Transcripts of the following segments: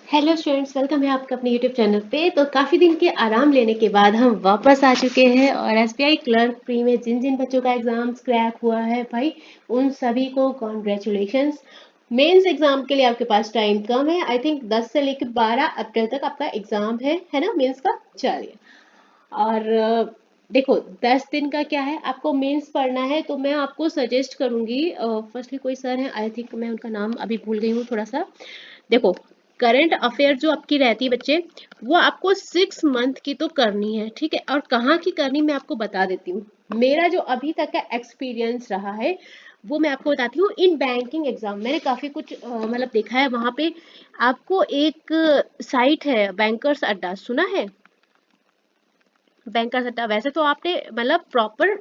Hello students, welcome है आपका अपने यूट्यूब चैनल पे। तो काफ़ी दिन के आराम लेने के बाद हम वापस आ चुके हैं और एसबीआई क्लर्क प्री में जिन जिन बच्चों का एग्जाम क्रैक हुआ है भाई, उन सभी को कॉन्ग्रेचुलेशंस। मेंस एग्जाम के लिए आपके पास टाइम कम है। आई थिंक 10 से लेकर 12 अप्रैल तक आपका एग्जाम है ना मेंस का। चलिए, और देखो 10 दिन का क्या है, आपको मेंस पढ़ना है तो मैं आपको सजेस्ट करूंगी। फर्स्टली कोई सर है, आई थिंक मैं उनका नाम अभी भूल गई हूँ थोड़ा सा। देखो, करंट अफेयर जो आपकी रहती है बच्चे, वो आपको 6 मंथ की तो करनी है, ठीक है। और कहाँ की करनी मैं आपको बता देती हूँ। मेरा जो अभी तक का एक्सपीरियंस रहा है वो मैं आपको बताती हूँ। इन बैंकिंग एग्जाम मैंने काफी कुछ मतलब देखा है वहां पे। आपको एक साइट है बैंकर्स अड्डा, सुना है? बैंकर्स अड्डा, वैसे तो आपने मतलब प्रॉपर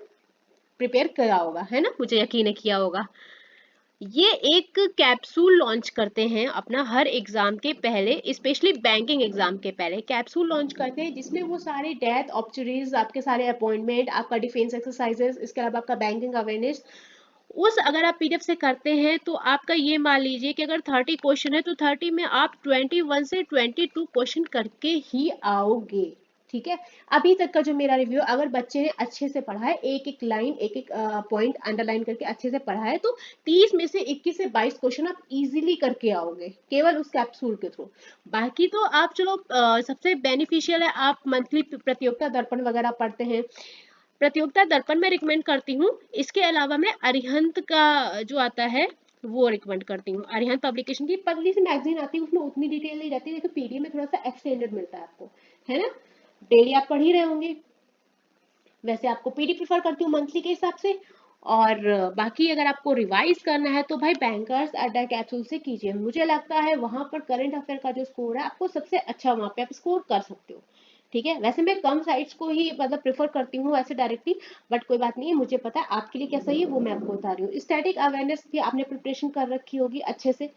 प्रिपेयर करा होगा, है ना, मुझे यकीन है किया होगा। ये एक कैप्सूल लॉन्च करते हैं अपना हर एग्जाम के पहले, स्पेशली बैंकिंग एग्जाम के पहले कैप्सूल लॉन्च करते हैं, जिसमें वो सारे डेथ ऑब्चुरीज, आपके सारे अपॉइंटमेंट, आपका डिफेंस एक्सरसाइजेस, इसके अलावा आपका बैंकिंग अवेयरनेस, उस अगर आप पीडीएफ से करते हैं तो आपका ये मान लीजिए कि अगर 30 क्वेश्चन है तो 30 में आप 21 से 22 क्वेश्चन करके ही आओगे, ठीक है। अभी तक का जो मेरा रिव्यू, अगर बच्चे ने अच्छे से पढ़ा है, एक एक लाइन, एक एक पॉइंट अंडरलाइन करके अच्छे से पढ़ा है, तो 30 में से 21 से 22 क्वेश्चन आप इजीली करके आओगे केवल उस कैप्सूल के थ्रू। बाकी तो आप चलो, सबसे बेनिफिशियल है, आप मंथली प्रतियोगिता दर्पण वगैरह पढ़ते हैं। प्रतियोगिता दर्पण में रिकमेंड करती हूँ। इसके अलावा मैं अरिहंत का जो आता है वो रिकमेंड करती हूँ। अरिहंत पब्लिकेशन की पतली सी मैगजीन आती है, उसमें उतनी डिटेल नहीं रहती, देखो पीडीएफ में थोड़ा सा एक्सटेंडेड मिलता है आपको, है ना। डेली आप पढ़ ही रहे होंगे। वैसे आपको पीडी प्रेफर करती हूँ मंथली के हिसाब से। और बाकी अगर आपको रिवाइज करना है तो भाई बैंकर्स अड्डा कैप्सूल से कीजिए। मुझे लगता है वहां पर करंट अफेयर का जो स्कोर है आपको सबसे अच्छा वहां पे आप स्कोर कर सकते हो, ठीक है। वैसे मैं कम साइट्स को ही मतलब प्रेफर करती हूँ वैसे डायरेक्टली, बट कोई बात नहीं है, मुझे पता है आपके लिए क्या सही है, वो मैं आपको बता रही हूँ। स्टैटिक अवेयरनेस की आपने प्रिपरेशन कर रखी होगी अच्छे से।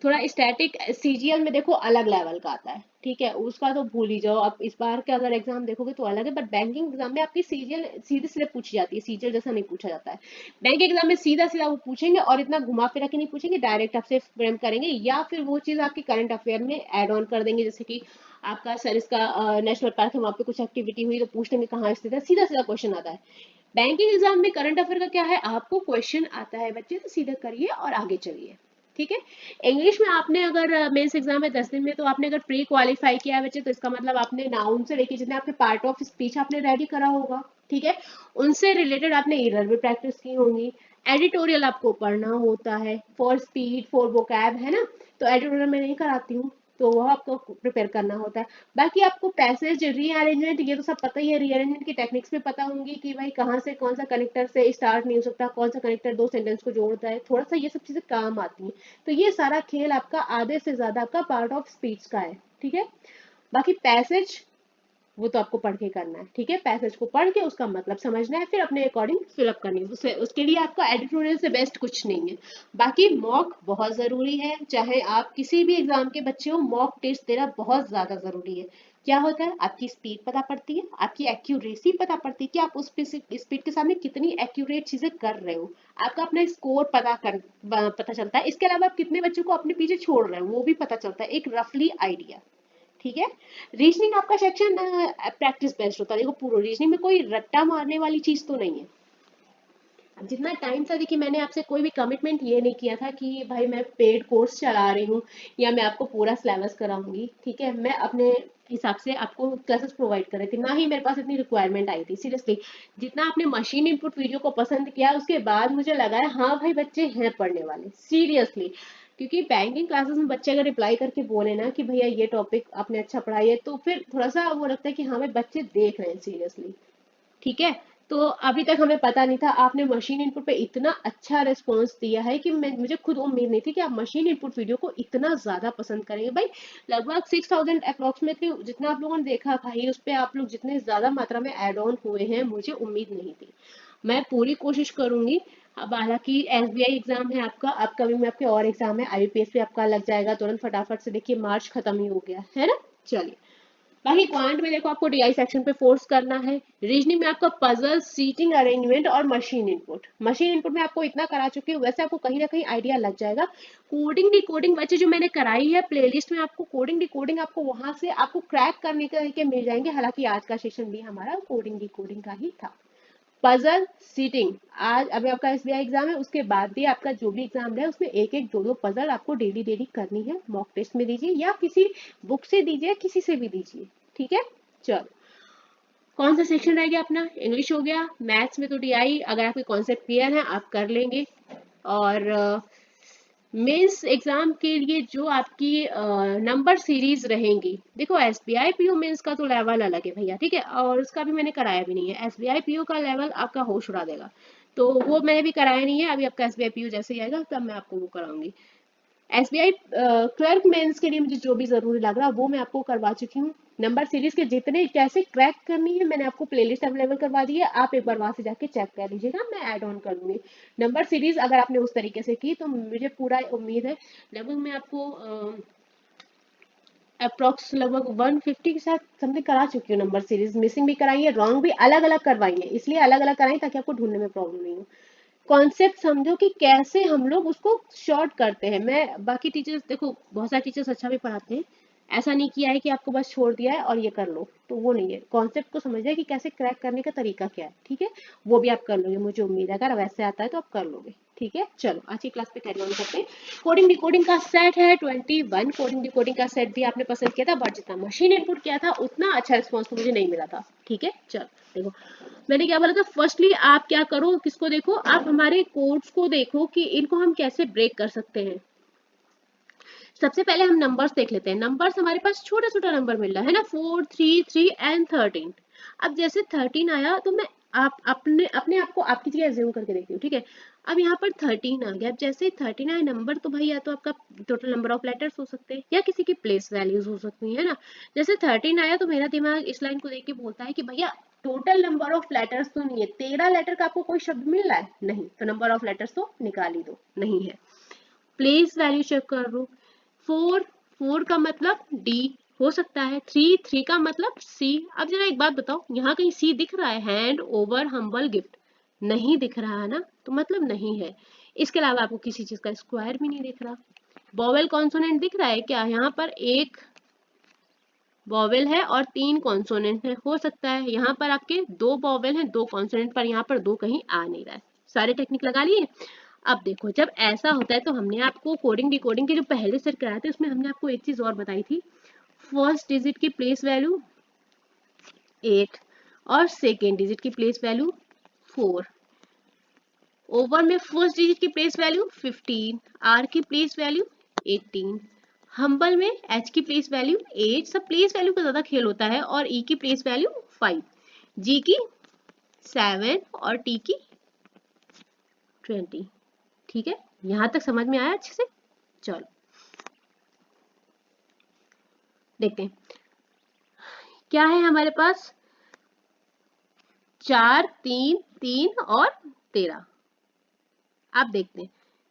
थोड़ा स्टैटिक सीजीएल में देखो अलग लेवल का आता है, ठीक है, उसका तो भूल ही जाओ। आप इस बार के अगर एग्जाम देखोगे तो अलग है, बट बैंकिंग एग्जाम में आपकी सीजीएल सीधे सीधे पूछी जाती है, सीजीएल जैसा नहीं पूछा जाता है। बैंक एग्जाम में सीधा सीधा वो पूछेंगे और इतना घुमा फिरा के नहीं पूछेंगे, डायरेक्ट आपसे फ्रेम करेंगे, या फिर वो चीज आपकी करंट अफेयर में एड ऑन कर देंगे, जैसे कि आपका सर इसका नेशनल पार्क है, वहां पे कुछ एक्टिविटी हुई तो पूछ लेंगे कहाँ स्थित है, सीधा सीधा क्वेश्चन आता है। बैंकिंग एग्जाम में करंट अफेयर का क्या है, आपको क्वेश्चन आता है बच्चे तो सीधा करिए और आगे चलिए, ठीक है। इंग्लिश में आपने अगर मेंस एग्जाम है 10 दिन में, तो आपने अगर प्री क्वालिफाई किया है बच्चे, तो इसका मतलब आपने नाउन से लेके जितने आपके पार्ट ऑफ स्पीच आपने रेडी करा होगा, ठीक है, उनसे रिलेटेड आपने इरर भी प्रैक्टिस की होंगी। एडिटोरियल आपको पढ़ना होता है, फॉर स्पीड, फॉर वोकैब, है ना। तो एडिटोरियल मैं नहीं कराती हूँ, तो वो आपको प्रिपेयर करना होता है। बाकी आपको पैसेज रीअरेंजमेंट ये तो सब पता ही है, रीअरेंजमेंट की टेक्निक्स भी पता होंगी कि भाई कहाँ से कौन सा कनेक्टर से स्टार्ट नहीं हो सकता, कौन सा कनेक्टर दो सेंटेंस को जोड़ता है, थोड़ा सा ये सब चीजें काम आती हैं। तो ये सारा खेल आपका आधे से ज्यादा आपका पार्ट ऑफ स्पीच का है, ठीक है। बाकी पैसेज वो तो आपको पढ़ के करना है, ठीक है। पैसेज को पढ़ के उसका मतलब समझना है, फिर अपने अकॉर्डिंग फिलअप करनी है, उसके लिए आपका एडिटोरियल से बेस्ट कुछ नहीं है। बाकी मॉक बहुत जरूरी है, चाहे आप किसी भी एग्जाम के बच्चे हो, मॉक टेस्ट देना बहुत ज्यादा जरूरी है। क्या होता है, आपकी स्पीड पता पड़ती है, आपकी एक्यूरेसी पता पड़ती है कि आप उस स्पीड के सामने कितनी एक्यूरेट चीजें कर रहे हो, आपका अपना स्कोर पता चलता है। इसके अलावा आप कितने बच्चों को अपने पीछे छोड़ रहे हो वो भी पता चलता है, एक रफली आइडिया, ठीक है। रीजनिंग आपका सेक्शन प्रैक्टिस बेस्ड होता है, देखो पूरा रीजनिंग में कोई रट्टा मारने वाली चीज तो नहीं है। अब जितना टाइम था, देखिए मैंने आपसे कोई भी कमिटमेंट ये नहीं किया था कि भाई मैं पेड कोर्स चला रही हूँ या मैं आपको पूरा सिलेबस कराऊंगी, ठीक है। मैं अपने हिसाब से आपको क्लासेस प्रोवाइड कर रही थी, ना ही मेरे पास इतनी रिक्वायरमेंट आई थी सीरियसली। जितना आपने मशीन इनपुट वीडियो को पसंद किया उसके बाद मुझे लगा है हाँ भाई बच्चे हैं पढ़ने वाले, सीरियसली। क्योंकि बैंकिंग क्लासेस में बच्चे अगर रिप्लाई करके बोले ना कि भैया ये टॉपिक आपने अच्छा पढ़ाई है, तो फिर थोड़ा सा वो लगता है कि हाँ भाई बच्चे देख रहे हैं सीरियसली, ठीक है। तो अभी तक हमें पता नहीं था, आपने मशीन इनपुट पे इतना अच्छा रिस्पॉन्स दिया है कि मुझे खुद उम्मीद नहीं थी कि आप मशीन इनपुट वीडियो को इतना ज्यादा पसंद करेंगे भाई। लगभग 6,000 अप्रोक्सीमेटली जितना आप लोगों ने देखा भाई, उस पर आप लोग जितने ज्यादा मात्रा में एड ऑन हुए हैं, मुझे उम्मीद नहीं थी। मैं पूरी कोशिश करूंगी। अब हालांकि एसबीआई एग्जाम है आपका, अपकमिंग में आपके और एग्जाम है, आईबीपीएस भी आपका लग जाएगा तुरंत फटाफट से, देखिए मार्च खत्म ही हो गया है ना। चलिए, बाकी क्वांट में देखो आपको डीआई सेक्शन पे फोर्स करना है। रीजनिंग में आपका पजल, सीटिंग अरेंजमेंट और मशीन इनपुट। मशीन इनपुट में आपको इतना करा चुकी हूँ, वैसे आपको कहीं ना कहीं आइडिया लग जाएगा। कोडिंग डिकोडिंग बच्चे जो मैंने कराई है प्लेलिस्ट में, आपको कोडिंग डिकोडिंग आपको वहां से आपको क्रैक करने के मिल जाएंगे। हालांकि आज का सेशन भी हमारा कोडिंग डिकोडिंग का ही था। पजल, सीटिंग, आज अभी आपका एसबीआई एग्जाम है, उसके बाद भी आपका जो भी एग्जाम है उसमें एक एक दो दो पजल आपको डेली डेली करनी है। मॉक टेस्ट में दीजिए या किसी बुक से दीजिए, किसी से भी दीजिए, ठीक है। चलो, कौन सा सेक्शन रह गया अपना? इंग्लिश हो गया। मैथ्स में तो डीआई अगर आपके कॉन्सेप्ट क्लियर है आप कर लेंगे। और मेंस एग्जाम के लिए जो आपकी नंबर सीरीज रहेंगी, देखो एसबीआई पीओ मेंस का तो लेवल अलग है भैया, ठीक है, और उसका भी मैंने कराया भी नहीं है। एसबीआई पीओ का लेवल आपका होश उड़ा देगा, तो वो मैंने भी कराया नहीं है। अभी आपका एसबीआई पीओ जैसे ही आएगा तब मैं आपको वो कराऊंगी। एसबीआई क्लर्क मेंस के लिए मुझे जो भी जरूरी लग रहा वो मैं आपको करवा चुकी हूँ। नंबर सीरीज के जितने कैसे क्रैक करनी है मैंने आपको प्लेलिस्ट अवेलेबल करवा दी है, आप एक बार वहां से जाके चेक कर लीजिएगा, मैं ऐड ऑन कर दूंगी। नंबर सीरीज अगर आपने उस तरीके से की तो मुझे पूरा उम्मीद है लगभग मैं आपको अप्रोक्स लगभग 150 के साथ समथिंग करा चुकी हूँ। नंबर सीरीज मिसिंग भी कराई है, रॉन्ग भी अलग अलग करवाई है, इसलिए अलग अलग कराई ताकि आपको ढूंढने में प्रॉब्लम नहीं हो। कॉन्सेप्ट समझो कि कैसे हम लोग उसको शॉर्ट करते हैं। मैं बाकी टीचर्स देखो बहुत सारे टीचर्स अच्छा भी पढ़ाते हैं, ऐसा नहीं किया है कि आपको बस छोड़ दिया है और ये कर लो, तो वो नहीं है। कॉन्सेप्ट को समझिए कि कैसे क्रैक करने का तरीका क्या है, ठीक है, वो भी आप कर लोगे मुझे उम्मीद है। अगर वैसे आता है तो आप कर लोगे, ठीक है। चलो आज की क्लास पे कैरी ऑन करते हैं। कोडिंग डिकोडिंग का सेट है 21। कोडिंग डिकोडिंग का सेट भी आपने पसंद किया था, बट जितना मशीन इनपुट किया था उतना अच्छा रिस्पॉन्स तो मुझे नहीं मिला था, ठीक है। चलो देखो मैंने क्या बोला था, फर्स्टली आप क्या करो, किसको देखो, आप हमारे कोड्स को देखो कि इनको हम कैसे ब्रेक कर सकते हैं। सबसे पहले हम नंबर्स देख लेते हैं। नंबर्स हमारे पास छोटा छोटा नंबर मिल रहा है ना, 4 3 3 एंड 13। अब जैसे 13 आया तो मैं आप अपने अपने आप को आपकी जगह एज्यूम करके देखती हूँ, ठीक है। अब यहाँ पर 13 आ गया। अब जैसे 13 आया नंबर तो भाई या तो आपका टोटल नंबर ऑफ लेटर्स हो सकते हैं या किसी की प्लेस वैल्यूज हो सकती है ना। जैसे 13 आया तो मेरा दिमाग इस लाइन को देख के बोलता है कि भैया टोटल नंबर ऑफ लेटर्स तो नहीं है, 13 लेटर का आपको कोई शब्द मिल रहा है नहीं, तो नंबर ऑफ लेटर्स तो निकाल ही दो, नहीं है। प्लेस वैल्यू चेक कर लो। 4 4 का मतलब डी हो सकता है, 3 3 का मतलब सी। अब जरा एक बात बताओ, यहाँ कहीं सी दिख रहा है? हैंड ओवर हम्बल गिफ्ट नहीं दिख रहा है ना, तो मतलब नहीं है। इसके अलावा आपको किसी चीज का स्क्वायर भी नहीं दिख रहा। वोवेल कॉन्सोनेंट दिख रहा है क्या? यहाँ पर एक वोवेल है और 3 कॉन्सोनेंट है, हो सकता है यहाँ पर आपके 2 वोवेल हैं 2 कॉन्सोनेंट, पर यहाँ पर 2 कहीं आ नहीं रहा है। सारे टेक्निक लगा लिए। अब देखो जब ऐसा होता है तो हमने आपको कोडिंग डिकोडिंग के जो पहले सेट कराए थे उसमें हमने आपको एक चीज और बताई थी, फर्स्ट डिजिट की प्लेस वैल्यू 8 और सेकेंड डिजिट की प्लेस वैल्यू 4। ओवर में फर्स्ट डिजिट की प्लेस वैल्यू 15, आर की प्लेस वैल्यू 18, हम्बल में एच की प्लेस वैल्यू 8। सब प्लेस वैल्यू का ज्यादा खेल होता है। और ई की प्लेस वैल्यू 5, जी की 7 और टी की 20, ठीक है। यहां तक समझ में आया अच्छे से? चलो देखते हैं क्या है हमारे पास। 4 3 3 और 13। अब देखते हैं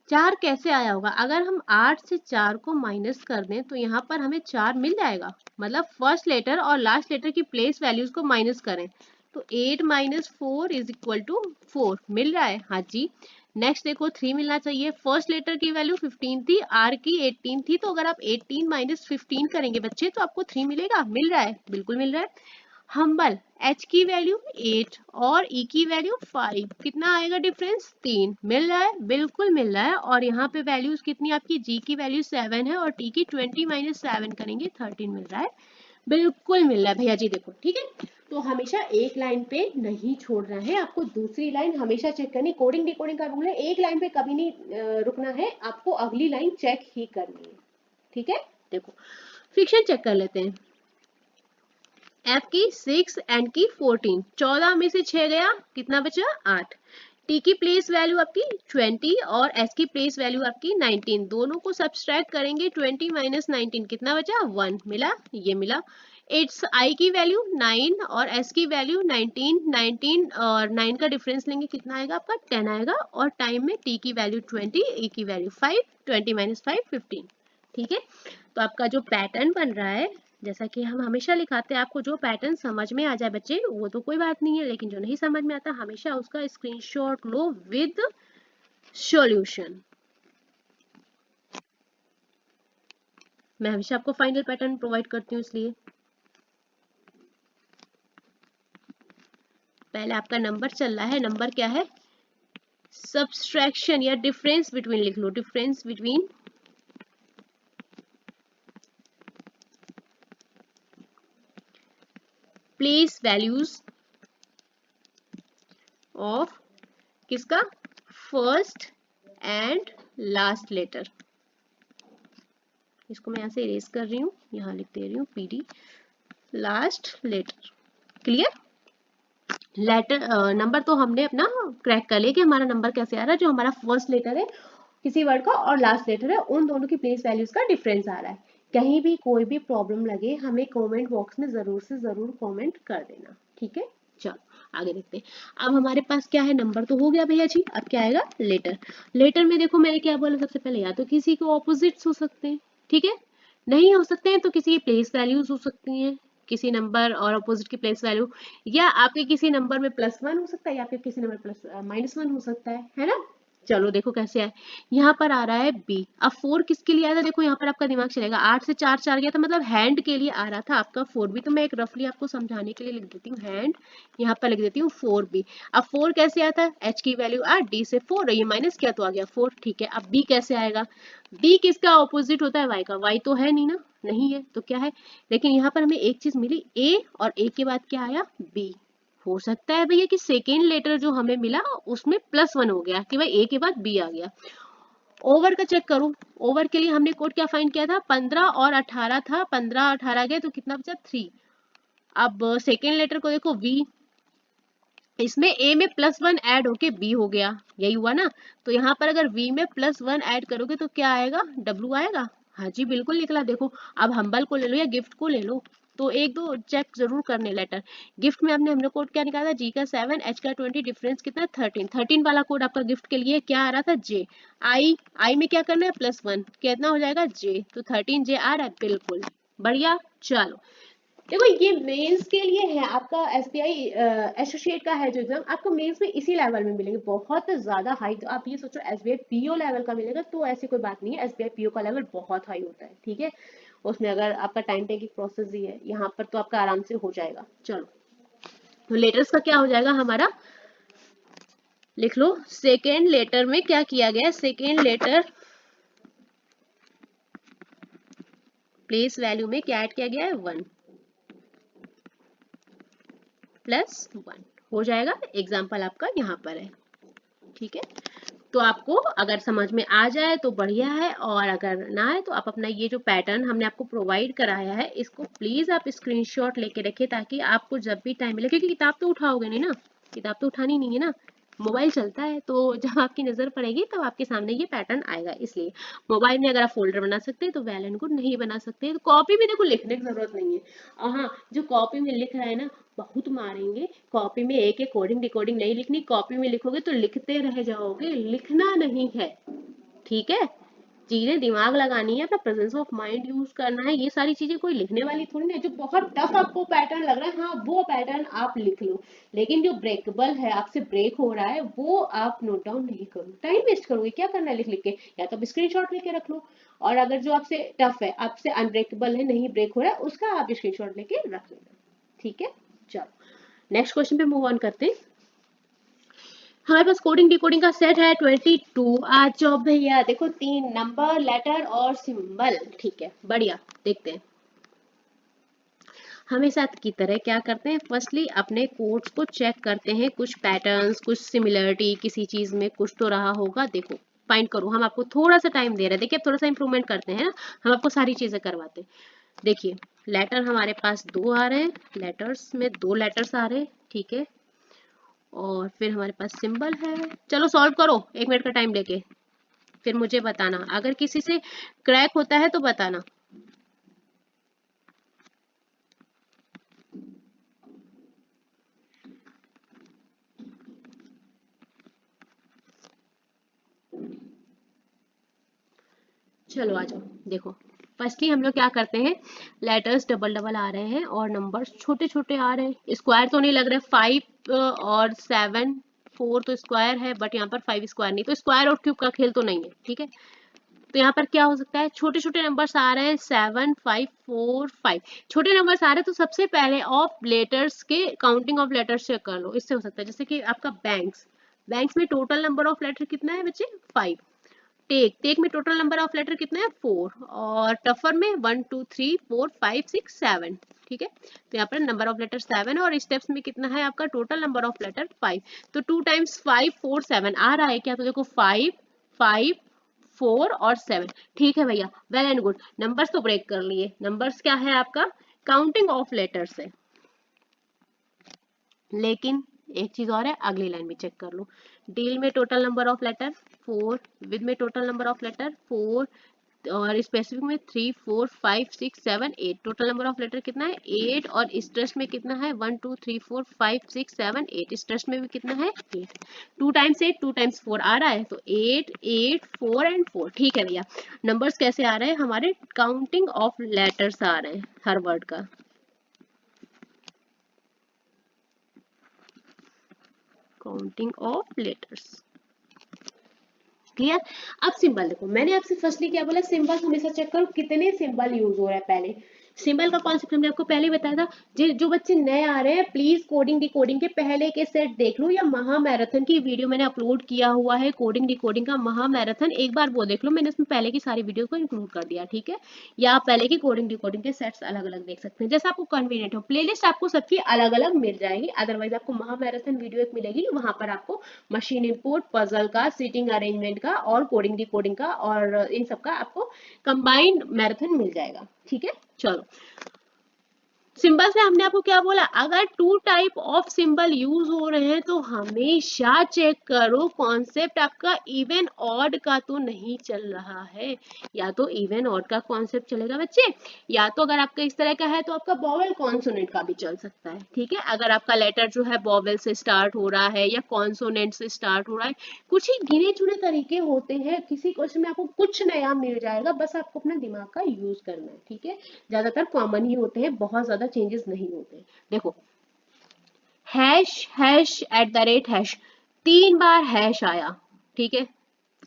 4 कैसे आया होगा। अगर हम 8 से 4 को माइनस कर दें तो यहाँ पर हमें 4 मिल जाएगा। मतलब फर्स्ट लेटर और लास्ट लेटर की प्लेस वैल्यूज को माइनस करें तो 8 माइनस 4 इज इक्वल टू 4 मिल रहा है, हाँ जी। नेक्स्ट देखो 3 मिलना चाहिए। फर्स्ट लेटर की वैल्यू 15 थी, आर की 18 थी, तो अगर आप 18 माइनस 15 करेंगे बच्चे तो आपको 3 मिलेगा। मिल रहा है, बिल्कुल मिल रहा है। हम्बल एच की वैल्यू 8 और ई की वैल्यू 5, कितना आएगा डिफरेंस? 3 मिल रहा है, बिल्कुल मिल रहा है। और यहाँ पे वैल्यूज कितनी आपकी, जी की वैल्यू 7 है और टी की 20 माइनस 7 करेंगे 13 मिल रहा है, बिल्कुल मिल रहा है भैया जी। देखो ठीक है, तो हमेशा एक लाइन पे नहीं छोड़ना है आपको, दूसरी लाइन हमेशा चेक करनी। कोडिंग डिकोडिंग का रूल है, एक लाइन पे कभी नहीं रुकना है आपको, अगली लाइन चेक ही करनी है, ठीक है। देखो फ्रिक्शन चेक कर लेते हैं। एफ की 6 एंड की 14, 14 में से 6 गया, कितना बचा? 8। टी की प्लेस वैल्यू आपकी 20 और एस की प्लेस वैल्यू आपकी 19, दोनों को सब्सट्रैक्ट करेंगे 20 माइनस 19, कितना बचा? 1 मिला, ये मिला। इट्स आई की वैल्यू 9 और एस की वैल्यू 19, 19 और 9 का डिफरेंस लेंगे कितना आएगा आपका? 10 आएगा। और टाइम में टी की वैल्यू 20, ई की वैल्यू 5, 20 माइनस 5 15, ठीक है। तो आपका जो पैटर्न बन रहा है जैसा कि हम हमेशा लिखाते हैं, आपको जो पैटर्न समझ में आ जाए बच्चे वो तो कोई बात नहीं है, लेकिन जो नहीं समझ में आता हमेशा उसका स्क्रीनशॉट लो विद सॉल्यूशन। मैं हमेशा आपको फाइनल पैटर्न प्रोवाइड करती हूँ, इसलिए पहले आपका नंबर चल रहा है। नंबर क्या है? सब्सट्रैक्शन या डिफरेंस बिटवीन लिख लो, difference between place values of किसका? First and last letter. इसको मैं यहाँ से इरेज कर रही हूँ, यहाँ लिख दे रही हूँ PD last letter. Clear? Letter number तो हमने अपना क्रैक कर लिया कि हमारा नंबर कैसे आ रहा है। जो हमारा फर्स्ट लेटर है किसी वर्ड का और लास्ट लेटर है, उन दोनों की प्लेस वैल्यूज का डिफरेंस आ रहा है। कहीं भी कोई भी प्रॉब्लम लगे हमें कमेंट बॉक्स में जरूर से जरूर कमेंट कर देना, ठीक है? चलो आगे देखते हैं। अब हमारे पास क्या है? नंबर तो हो गया भैया जी, अब क्या आएगा? लेटर। लेटर में देखो मैंने क्या बोला सबसे पहले, या तो किसी के ऑपोजिट्स हो सकते हैं, ठीक है? नहीं हो सकते हैं तो किसी की प्लेस वैल्यूज हो सकती हैं, किसी नंबर और अपोजिट की प्लेस वैल्यू, या आपके किसी नंबर में +1 हो सकता है या फिर किसी नंबर प्लस -1 हो सकता है ना? चलो देखो कैसे है। यहाँ पर आ रहा है बी। अब 4 किसके लिए आया था? देखो यहाँ पर आपका दिमाग चलेगा, 8 से 4 4 गया था, मतलब हैंड के लिए आ रहा था आपका 4 भी। तो मैं एक रफली आपको समझाने के लिए लिख देती हूँ हैंड, यहाँ पर लिख देती हूँ 4 बी। अब 4 कैसे आता है? एच की वैल्यू 8, डी से 4, ये माइनस किया तो आ गया 4, ठीक है? अब बी कैसे आएगा? बी किसका ऑपोजिट होता है? वाई का। वाई तो है नहीं ना, नहीं है तो क्या है? लेकिन यहाँ पर हमें एक चीज मिली ए, और ए के बाद क्या आया? बी। हो सकता है भैया कि सेकेंड लेटर जो हमें मिला उसमें +1 हो गया कि भाई ए के बाद बी आ गया। ओवर का चेक करो। ओवर के लिए हमने कोड क्या फाइंड किया था? 15 और 18 था, 15 18 गए तो कितना बचा? 3। अब सेकेंड लेटर को देखो वी, इसमें ए में +1 ऐड होके बी हो गया, यही हुआ ना? तो यहाँ पर अगर वी में +1 ऐड करोगे तो क्या आएगा? डब्ल्यू आएगा। हाँ जी बिल्कुल निकला। देखो अब हम्बल को ले लो या गिफ्ट को ले लो, तो एक दो चेक जरूर करने लेटर। गिफ्ट में हमने कोड क्या निकाला? जी का 7, एच का 20, डिफरेंस कितना? 13। 13 वाला कोड आपका गिफ्ट के लिए क्या आ रहा था? जे। आई में क्या करना है? +1, कितना हो जाएगा? जे। तो 13 जे आ रहा है, बिल्कुल बढ़िया। चलो देखो ये मेंस के लिए है, आपका एसबीआई एसोसिएट का है जो एग्जाम, आपको मेंस में इसी लेवल में मिलेंगे, बहुत ज्यादा हाई। तो आप ये सोचो एसबीआई पीओ लेवल का मिलेगा, तो ऐसी कोई बात नहीं है। एसबीआई पीओ का लेवल बहुत हाई होता है, ठीक है? उसमें अगर आपका टाइम टेकिंग प्रोसेस ही है, यहाँ पर तो आपका आराम से हो जाएगा। चलो तो लेटर्स का क्या हो जाएगा हमारा? लिख लो सेकेंड लेटर में क्या किया गया? सेकेंड लेटर प्लेस वैल्यू में क्या ऐड किया गया है? 1 +1 हो जाएगा। एग्जाम्पल आपका यहाँ पर है, ठीक है? तो आपको अगर समझ में आ जाए तो बढ़िया है, और अगर ना आए तो आप अपना ये जो पैटर्न हमने आपको प्रोवाइड कराया है इसको प्लीज आप स्क्रीनशॉट लेके रखिए, ताकि आपको जब भी टाइम मिले, क्योंकि किताब तो उठाओगे नहीं ना, किताब तो उठानी नहीं है ना, मोबाइल चलता है, तो जब आपकी नजर पड़ेगी तब आपके सामने ये पैटर्न आएगा। इसलिए मोबाइल में अगर आप फोल्डर बना सकते हैं तो वेल एंड गुड, नहीं बना सकते तो कॉपी में देखो लिखने की जरूरत नहीं है। और हाँ, जो कॉपी में लिख रहा है ना, बहुत मारेंगे। कॉपी में एक एक कोडिंग डिकोडिंग नहीं लिखनी, कॉपी में लिखोगे तो लिखते रह जाओगे, लिखना नहीं है, ठीक है? चीजें दिमाग लगानी है, अपना प्रेजेंस ऑफ माइंड यूज करना है। ये सारी चीजें कोई लिखने वाली थोड़ी ना है। जो बहुत टफ आपको पैटर्न लग रहा है, हाँ वो पैटर्न आप लिख लो, लेकिन जो ब्रेकेबल है, आपसे ब्रेक हो रहा है, वो आप नोट डाउन नहीं करो। टाइम वेस्ट करोगे, क्या करना है लिख लिख के? या तो स्क्रीनशॉट लेके रख लो, और अगर जो आपसे टफ है, आपसे अनब्रेकेबल है, नहीं ब्रेक हो रहा है, उसका आप स्क्रीनशॉट लेके रख लेना, ठीक है? चलो नेक्स्ट क्वेश्चन पे मूव ऑन करते हैं। हमारे पास कोडिंग डिकोडिंग का सेट है 22। आज जाओ भैया, देखो 3 नंबर, लेटर और सिंबल, ठीक है बढ़िया। देखते हैं हमेशा की तरह क्या करते हैं। फर्स्टली अपने कोड्स को चेक करते हैं, कुछ पैटर्न्स, कुछ सिमिलरिटी, किसी चीज में कुछ तो रहा होगा, देखो फाइंड करो। हम आपको थोड़ा सा टाइम दे रहे हैं, देखिए थोड़ा सा इंप्रूवमेंट करते हैं ना, हम आपको सारी चीजें करवाते हैं। देखिए लेटर हमारे पास 2 आ रहे हैं, लेटर्स में 2 लेटर्स आ रहे हैं, ठीक है? और फिर हमारे पास सिंबल है। चलो सॉल्व करो 1 मिनट का टाइम लेके, फिर मुझे बताना, अगर किसी से क्रैक होता है तो बताना। चलो आ जाओ, देखो फर्स्टली हम लोग क्या करते हैं, लेटर्स डबल डबल आ रहे हैं और नंबर्स छोटे छोटे आ रहे हैं। स्क्वायर तो नहीं लग रहे, 5 और 7, 4 तो स्क्वायर है बट यहाँ पर 5 स्क्वायर नहीं, तो स्क्वायर और क्यूब का खेल तो नहीं है, ठीक है। तो यहाँ पर क्या हो सकता है, छोटे छोटे नंबर्स आ रहे हैं, 7, 5, 4, 5 छोटे नंबर्स आ रहे हैं। तो सबसे पहले ऑफ लेटर्स के काउंटिंग ऑफ लेटर्स चेक कर लो, इससे हो सकता है। जैसे कि आपका बैंक्स, बैंक्स में टोटल नंबर ऑफ लेटर कितना है बच्चे, 5। टेक, टेक में टोटल नंबर ऑफ लेटर कितना है, 4। और टफर में 1 2 3 4 5 6 7, ठीक है। तो यहाँ पर नंबर ऑफ लेटर 7 और स्टेप्स में कितना है आपका टोटल नंबर ऑफ लेटर 5। तो 2 टाइम्स 5 4 7 आ रहा है क्या, तो देखो 5 5 4 और 7, ठीक है भैया, वेल एंड गुड। नंबर्स तो ब्रेक कर लिए, नंबर्स क्या है आपका काउंटिंग ऑफ लेटर्स है। लेकिन एक चीज और है, अगली लाइन में चेक कर लो। डील में total number of letter 4, with में टोटल नंबर ऑफ लेटर 4, और स्पेसिफिक में 3 4 5 6 7 8, टोटल नंबर ऑफ लेटर कितना है 8। और स्ट्रेस में कितना है 1 2 3 4 5 6 7 8, स्ट्रेस में भी कितना है 8। 2 टाइम्स 8 2 टाइम्स 4 आ रहा है, तो 8 8 4 एंड 4, ठीक है भैया। नंबर्स कैसे आ रहे हैं हमारे, काउंटिंग ऑफ लेटर्स आ रहे हैं हर वर्ड का। Counting of letters, clear. अब सिंबल देखो, मैंने आपसे फर्स्टली क्या बोला, सिंबल हमेशा चेक करो कितने सिंबल यूज हो रहा है। पहले सिंबल का कॉन्सेप्ट हमने आपको पहले बताया था। जो बच्चे नए आ रहे हैं प्लीज कोडिंग डिकोडिंग के पहले के सेट देख लो, या महा मैराथन की वीडियो मैंने अपलोड किया हुआ है, कोडिंग डिकोडिंग का महा मैराथन, एक बार वो देख लो, मैंने उसमें पहले की सारी वीडियो को इंक्लूड कर दिया, ठीक है। या आप पहले की कोडिंग डिकोडिंग के सेट्स अलग अलग देख सकते हैं, जैसा आपको कन्वीनियंट हो। प्लेलिस्ट आपको सबकी अलग अलग मिल जाएगी, अदरवाइज आपको महा मैराथन वीडियो एक मिलेगी, वहां पर आपको मशीन इंपोर्ट, पजल का, सीटिंग अरेंजमेंट का और कोडिंग डिकोडिंग का और इन सब का आपको कंबाइंड मैराथन मिल जाएगा, ठीक है। चलो, सिंबल से हमने आपको क्या बोला, अगर 2 टाइप ऑफ सिंबल यूज हो रहे हैं तो हमेशा चेक करो कॉन्सेप्ट आपका इवन ऑड का तो नहीं चल रहा है। या तो इवन ऑड का कॉन्सेप्ट चलेगा बच्चे, या तो अगर आपका इस तरह का है तो आपका वोवेल कॉन्सोनेंट का भी चल सकता है, ठीक है। अगर आपका लेटर जो है वोवेल से स्टार्ट हो रहा है या कॉन्सोनेंट से स्टार्ट हो रहा है, कुछ ही गिने चुने तरीके होते हैं, किसी क्वेश्चन में आपको कुछ नया मिल जाएगा, बस आपको अपना दिमाग का यूज करना है, ठीक है। ज्यादातर कॉमन ही होते हैं, बहुत ज्यादा चेंजेस नहीं होते। देखो, hash hash eight the rate hash, 3 bar hash आया, ठीक है।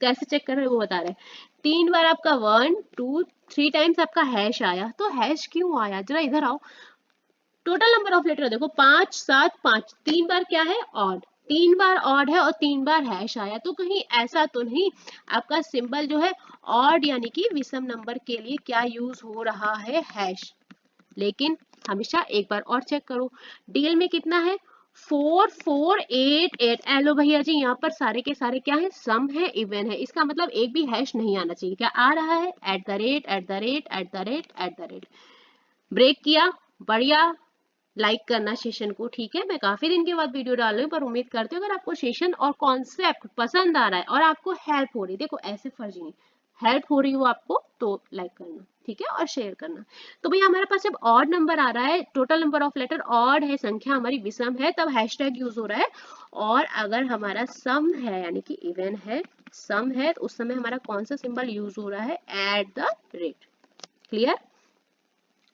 कैसे चेक कर रहे हैं वो बता रहे हैं, 3 बार आपका 1 2 3 टाइम्स आपका हैश आया, तो हैश क्यों आया, जरा इधर आओ। टोटल नंबर ऑफ लेटर देखो 5 7 5, 3 बार क्या है ऑड, 3 बार ऑड है और 3 बार हैश आया, तो कहीं ऐसा तो नहीं आपका सिंबल जो है ऑड यानी कि विषम नंबर के लिए क्या यूज हो रहा है, हैश। लेकिन हमेशा एक बार और चेक करो, डीएल में कितना है 4 4 8 8, एलो भैया जी यहाँ पर सारे के सारे क्या है, सम है, इवन है, इसका मतलब एक भी हैश नहीं आना चाहिए। क्या आ रहा है, at the rate at the rate at the rate at the rate. Break किया, बढ़िया, लाइक करना सेशन को, ठीक है। मैं काफी दिन के बाद वीडियो डाल रही हूँ, पर उम्मीद करती हूँ अगर आपको सेशन और कॉन्सेप्ट पसंद आ रहा है और आपको हेल्प हो रही है, देखो ऐसे फर्जी नहीं, हेल्प हो रही हो आपको तो लाइक करना, ठीक है, और शेयर करना। तो भैया हमारे पास जब ऑड नंबर आ रहा है, total number of letter odd है, संख्या हमारी विषम है, तब हैशटैग यूज हो रहा है। और अगर हमारा सम है यानी कि इवन है, सम है, तो उस समय हमारा कौन सा सिंबल यूज हो रहा है, एट द रेट। क्लियर।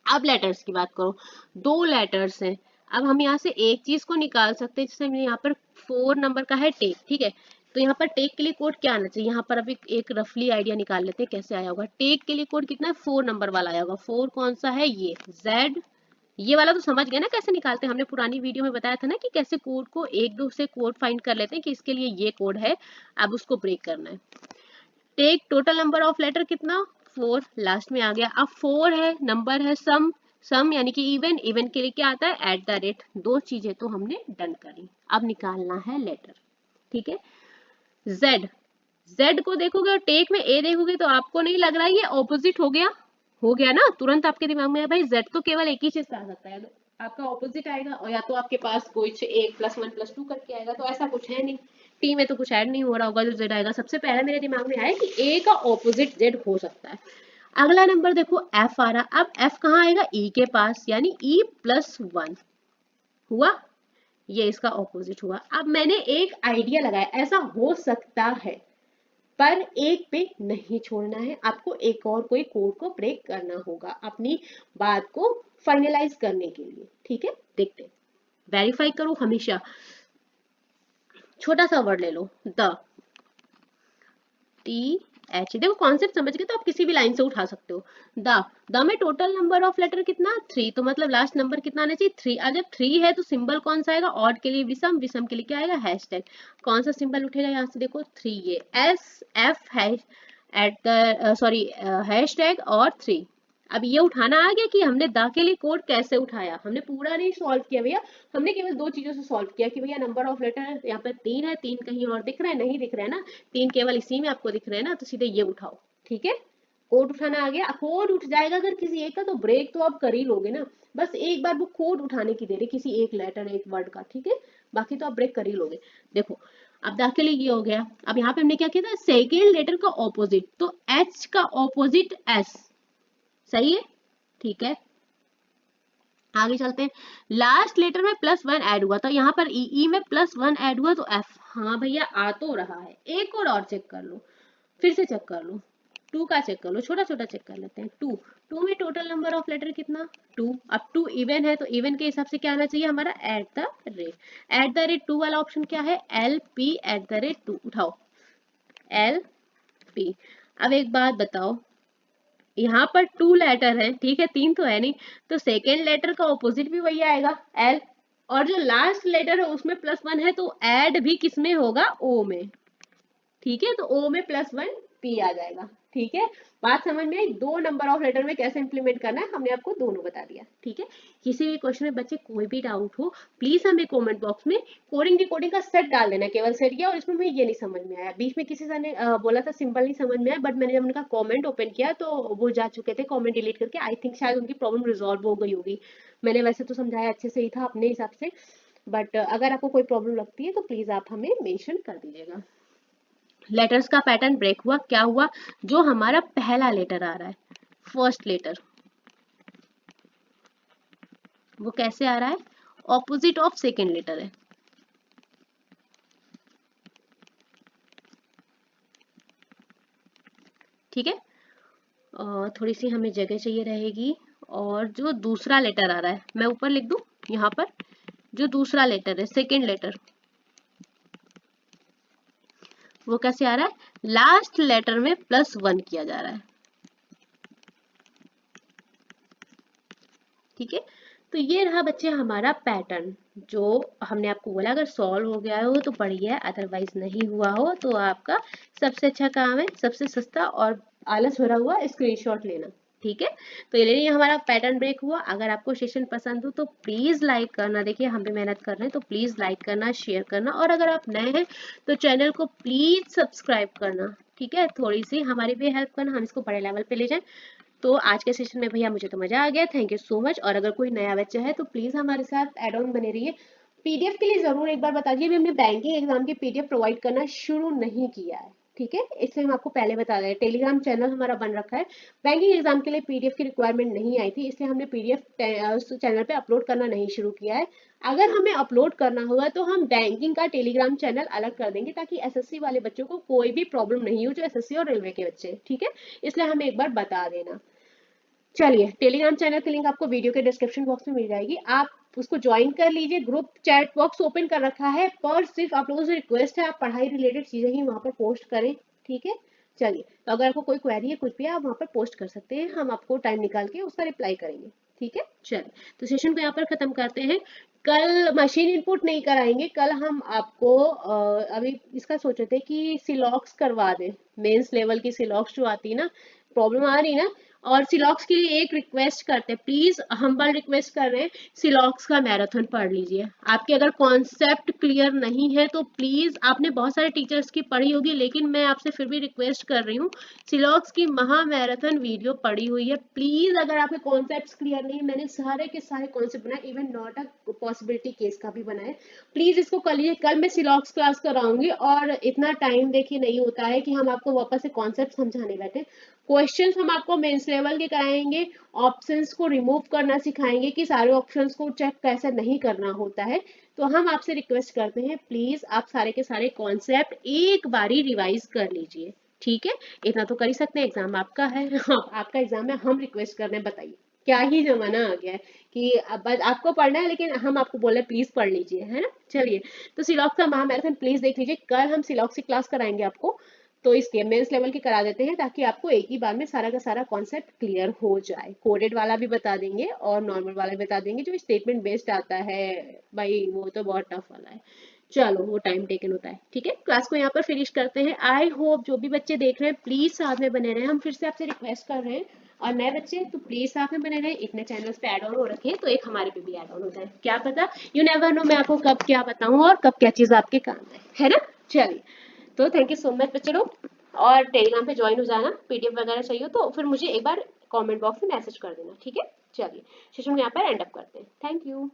अब लेटर्स की बात करो, 2 लेटर्स हैं। अब हम यहाँ से एक चीज को निकाल सकते हैं, जैसे यहाँ पर 4 नंबर का है टेक, ठीक है। तो यहाँ पर टेक के लिए कोड क्या आना चाहिए, यहाँ पर अभी एक रफली आइडिया निकाल लेते हैं कैसे आया होगा। टेक के लिए कोड कितना है, 4 नंबर वाला आया होगा। 4 कौन सा है, ये जेड, ये वाला तो समझ गए ना कैसे निकालते हैं, हमने पुरानी वीडियो में बताया था ना कि कैसे कोड को एक दो से कोड फाइंड कर लेते हैं कि इसके लिए ये कोड है, अब उसको ब्रेक करना है। Take total number of letter कितना, 4, लास्ट में आ गया। अब 4 है, नंबर है सम, सम यानी कि इवन, इवन के लिए क्या आता है, एट द रेट। 2 चीजें तो हमने डन करी, अब निकालना है लेटर, ठीक है। जेड, जेड को देखोगे और टेक में ए देखोगे तो आपको नहीं लग रहा है ये ऑपोजिट हो गया, हो गया ना, तुरंत आपके दिमाग में है भाई जेड तो केवल एक ही चीज आ सकता है, आपका ऑपोजिट आएगा, और या तो आपके पास कुछ 1 + 1 + 2 करके आएगा, तो ऐसा कुछ है नहीं। टी में तो कुछ ऐड नहीं हो रहा होगा, जो जेड आएगा सबसे पहले मेरे दिमाग में आया कि ए का ऑपोजिट जेड हो सकता है। अगला नंबर देखो एफ आ रहा, अब एफ कहाँ आएगा, ई के पास, यानी ई +1 हुआ, ये इसका ऑपोजिट हुआ। अब मैंने एक आइडिया लगाया, ऐसा हो सकता है पर एक पे नहीं छोड़ना है, आपको एक और कोई कोड को ब्रेक करना होगा अपनी बात को फाइनलाइज करने के लिए। ठीक है, देखते हैं। वेरीफाई करो हमेशा। छोटा सा वर्ड ले लो, द, टी एच। देखो कॉन्सेप्ट समझ गए तो आप किसी भी लाइन से उठा सकते हो। द, द में टोटल नंबर ऑफ लेटर कितना, 3, तो मतलब लास्ट नंबर कितना आना चाहिए, 3। अब जब 3 है तो सिंबल कौन सा आएगा, ऑड के लिए विषम, विषम के लिए क्या आएगा, हैशटैग। कौन सा सिंबल उठेगा यहाँ से, देखो 3, ये S F hash at the sorry hashtag और 3। अब ये उठाना आ गया कि हमने द के लिए कोड कैसे उठाया, हमने पूरा नहीं सॉल्व किया भैया, हमने केवल दो चीजों से सॉल्व किया कि भैया नंबर ऑफ लेटर यहाँ पर 3 है, 3 कहीं और दिख रहा है, नहीं दिख रहा है ना, 3 केवल इसी में आपको दिख रहे हैं ना, तो सीधे ये उठाओ। ठीक है, कोड उठाना आ गया। कोड उठ जाएगा अगर किसी एक का, तो ब्रेक तो आप कर ही लोगे ना, बस एक बार वो कोड उठाने की देर है किसी एक लेटर एक वर्ड का। ठीक है, बाकी तो आप ब्रेक कर ही लोगे। देखो अब दाखिले ये हो गया। अब यहाँ पे हमने क्या किया था, सेकेंड लेटर का ऑपोजिट, तो एच का ऑपोजिट एस, सही है। ठीक है, आगे चलते हैं। लास्ट लेटर में +1 ऐड हुआ, तो यहाँ पर ई में +1 ऐड हुआ तो एफ। हाँ भैया आ तो रहा है, एक और चेक कर लो, फिर से चेक कर लो, 2 का चेक कर लो, छोटा छोटा चेक कर लेते हैं। 2, 2 में टोटल नंबर ऑफ लेटर कितना, 2। अब 2 इवन है तो इवन के हिसाब से क्या आना चाहिए हमारा, एट द रेट 2 वाला ऑप्शन क्या है, LP@2, उठाओ LP। अब एक बात बताओ, यहाँ पर 2 लेटर है, ठीक है, 3 तो है नहीं, तो सेकेंड लेटर का ऑपोजिट भी वही आएगा एल, और जो लास्ट लेटर है उसमें +1 है तो ऐड भी किसमें होगा, ओ में। ठीक है, तो ओ में +1 पी आ जाएगा। ठीक है, बात समझ में आई, दो नंबर ऑफ लेटर में कैसे इंप्लीमेंट करना है हमने आपको दोनों बता दिया। ठीक है, किसी भी क्वेश्चन में बच्चे कोई भी डाउट हो प्लीज हमें कमेंट बॉक्स में कोडिंग डिकोडिंग का सेट डाल देना, केवल सेट किया और इसमें मुझे ये नहीं समझ में आया, बीच में किसी ने बोला था सिंपल नहीं समझ में आया, बट मैंने जब उनका कमेंट ओपन किया तो वो जा चुके थे कमेंट डिलीट करके, आई थिंक शायद उनकी प्रॉब्लम रिजॉल्व हो गई होगी। मैंने वैसे तो समझाया अच्छे से ही था अपने हिसाब से, बट अगर आपको कोई प्रॉब्लम लगती है तो प्लीज आप हमें मेंशन कर दीजिएगा। लेटर्स का पैटर्न ब्रेक हुआ, क्या हुआ, जो हमारा पहला लेटर आ रहा है, फर्स्ट लेटर, वो कैसे आ रहा है, ऑपोजिट ऑफ सेकेंड लेटर है। ठीक है, थोड़ी सी हमें जगह चाहिए रहेगी, और जो दूसरा लेटर आ रहा है मैं ऊपर लिख दूं यहाँ पर, जो दूसरा लेटर है सेकेंड लेटर, वो कैसे आ रहा है, लास्ट लेटर में +1 किया जा रहा है। ठीक है, तो ये रहा बच्चे हमारा पैटर्न, जो हमने आपको बोला अगर सॉल्व हो गया हो तो बढ़िया है, अदरवाइज नहीं हुआ हो तो आपका सबसे अच्छा काम है, सबसे सस्ता और आलस भरा हुआ स्क्रीनशॉट लेना। ठीक है, तो ये हमारा पैटर्न ब्रेक हुआ। अगर आपको सेशन पसंद हो तो प्लीज लाइक करना, देखिए हम भी मेहनत कर रहे हैं तो प्लीज लाइक करना, शेयर करना, और अगर आप नए हैं तो चैनल को प्लीज सब्सक्राइब करना। ठीक है, थोड़ी सी हमारी भी हेल्प करना, हम इसको बड़े लेवल पे ले जाएं। तो आज के सेशन में भैया मुझे तो मजा आ गया, थैंक यू सो मच। और अगर कोई नया बच्चा है तो प्लीज हमारे साथ एड ऑन बने रहिए। पीडीएफ के लिए जरूर एक बार बता दीजिए, हमने बैंकिंग एग्जाम की पीडीएफ प्रोवाइड करना शुरू नहीं किया है। ठीक है, इसलिए हम आपको पहले बता रहे हैं, टेलीग्राम चैनल हमारा बन रखा है, बैंकिंग एग्जाम के लिए पीडीएफ की रिक्वायरमेंट नहीं आई थी, इसलिए हमने पीडीएफ उस चैनल पे अपलोड करना नहीं शुरू किया है। अगर हमें अपलोड करना होगा तो हम बैंकिंग का टेलीग्राम चैनल अलग कर देंगे, ताकि एसएससी वाले बच्चों को कोई भी प्रॉब्लम नहीं हो, जो एसएससी और रेलवे के बच्चे। ठीक है, इसलिए हमें एक बार बता देना। चलिए, टेलीग्राम चैनल की लिंक आपको वीडियो के डिस्क्रिप्शन बॉक्स में मिल जाएगी, आप उसको ज्वाइन कर लीजिए। ग्रुप चैट बॉक्स ओपन कर रखा है, पर सिर्फ आप लोगों से रिक्वेस्ट है आप पढ़ाई रिलेटेड चीजें ही वहां पर पोस्ट करें। ठीक है, चलिए, तो अगर आपको कोई क्वेरी है कुछ भी आप वहां पर पोस्ट कर सकते हैं, हम आपको टाइम निकाल के उसका रिप्लाई करेंगे। ठीक है, चलिए, तो सेशन को यहाँ पर खत्म करते हैं। कल मशीन इनपुट नहीं कराएंगे, कल हम आपको अभी इसका सोचे थे कि सिलॉक्स करवा दें, मेंस लेवल की सिलॉक्स जो आती है ना, प्रॉब्लम आ रही ना, और सिलॉक्स के लिए एक रिक्वेस्ट करते हैं, प्लीज हम्बल रिक्वेस्ट कर रहे हैं, सिलॉक्स का मैराथन पढ़ लीजिए। आपके अगर कॉन्सेप्ट क्लियर नहीं है तो प्लीज, आपने बहुत सारे टीचर्स की पढ़ी होगी, लेकिन मैं आपसे फिर भी रिक्वेस्ट कर रही हूँ, सिलॉक्स की महा मैराथन वीडियो पढ़ी हुई है, प्लीज अगर आपके कॉन्सेप्ट क्लियर नहीं, मैंने सारे के सारे कॉन्सेप्ट बनाए, even not a possibility case का भी बनाए, प्लीज इसको कर लीजिए। कल मैं सिलॉक्स क्लास कराऊंगी, और इतना टाइम देखिए नहीं होता है कि हम आपको वापस से कॉन्सेप्ट समझाने बैठे। क्वेश्चंस हम आपको मेंस लेवल के कराएंगे, ऑप्शंस को रिमूव करना सिखाएंगे कि सारे ऑप्शंस को चेक कैसे नहीं करना होता है। तो हम आपसे रिक्वेस्ट करते हैं, प्लीज आप सारे के सारे कॉन्सेप्ट एक बारी रिवाइज कर लीजिए। ठीक है, इतना तो कर ही सकते हैं, एग्जाम आपका है। आपका एग्जाम है, हम रिक्वेस्ट कर रहे हैं, बताइए क्या ही जमाना आ गया है कि अब आपको पढ़ना है लेकिन हम आपको बोल रहे हैं प्लीज पढ़ लीजिए, है ना। चलिए, तो सिलॉक्स का महामैराथन प्लीज देख लीजिए, कल हम सिलॉक्स की क्लास कराएंगे आपको, तो इसके मेंस लेवल की करा देते हैं ताकि आपको एक ही बार में सारा का सारा कॉन्सेप्ट क्लियर हो जाए। कोडेड वाला भी बता देंगे और नॉर्मल वाला भी बता देंगे, जो स्टेटमेंट बेस्ड आता है भाई वो तो बहुत टफ वाला है। चलो, वो टाइम टेकन होता है, ठीक है। क्लास को यहाँ पर फिनिश करते हैं। आई होप जो भी बच्चे देख रहे हैं प्लीज साथ में बने रहे, हम फिर से आपसे रिक्वेस्ट कर रहे हैं, और नए बच्चे तो प्लीज साथ में बने रहे, इतने चैनल्स पे ऐड ऑन हो रखे हैं तो एक हमारे पे भी ऐड ऑन हो जाए, क्या पता, यू नेवर नो, मैं आपको कब क्या बताऊं और कब क्या चीज आपके काम है ना। चलिए, तो थैंक यू सो मच बच्चे लोग, और टेलीग्राम पे ज्वाइन हो जाना, पीडीएफ वगैरह चाहिए हो तो फिर मुझे एक बार कमेंट बॉक्स में मैसेज कर देना, ठीक है। चलिए, सेशन यहाँ पर एंड अप करते हैं, थैंक यू।